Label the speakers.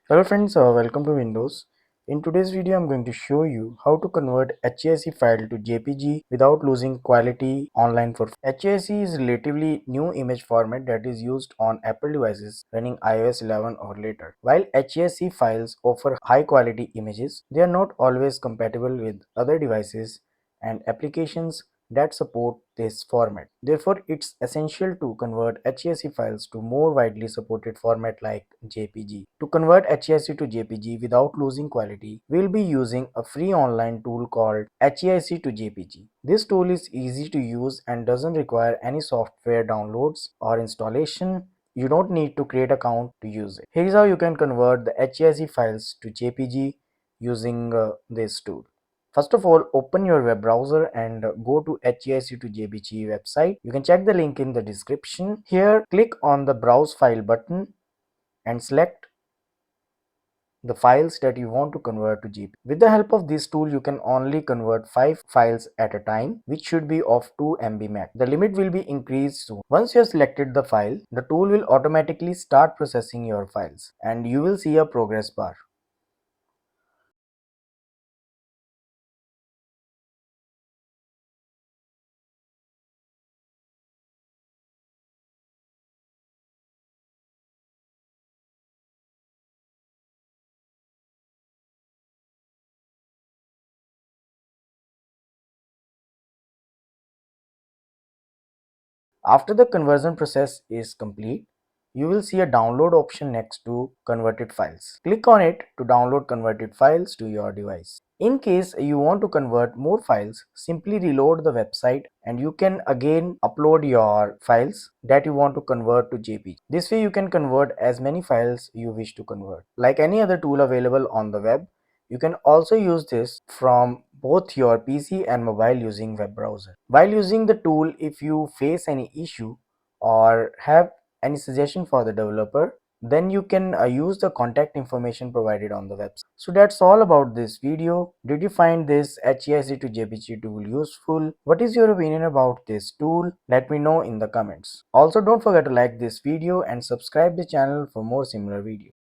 Speaker 1: Hello friends, welcome to Windows. In today's video, I'm going to show you how to convert HEIC file to JPG without losing quality online for HEIC is relatively new image format that is used on Apple devices running iOS 11 or later. While HEIC files offer high quality images, they are not always compatible with other devices and applications that support this format. Therefore, it's essential to convert HEIC files to more widely supported format like JPG. To convert HEIC to JPG without losing quality, we'll be using a free online tool called HEIC to JPG. This tool is easy to use and doesn't require any software downloads or installation. You don't need to create an account to use it. Here's how you can convert the HEIC files to JPG using this tool. First of all, open your web browser and go to HEIC2JPG website. You can check the link in the description. Here, click on the Browse File button and select the files that you want to convert to JPG. With the help of this tool, you can only convert 5 files at a time, which should be of 2 MB max. The limit will be increased soon. Once you have selected the file, the tool will automatically start processing your files and you will see a progress bar. After the conversion process is complete, you will see a download option next to converted files. Click on it to download converted files to your device. In case you want to convert more files, simply reload the website and you can again upload your files that you want to convert to JPG. This way you can convert as many files you wish to convert. Like any other tool available on the web, you can also use this from both your PC and mobile using web browser. While using the tool, if you face any issue or have any suggestion for the developer, then you can use the contact information provided on the website. So that's all about this video. Did you find this HEIC to JPG tool useful? What is your opinion about this tool? Let me know in the comments. Also, don't forget to like this video and subscribe the channel for more similar videos.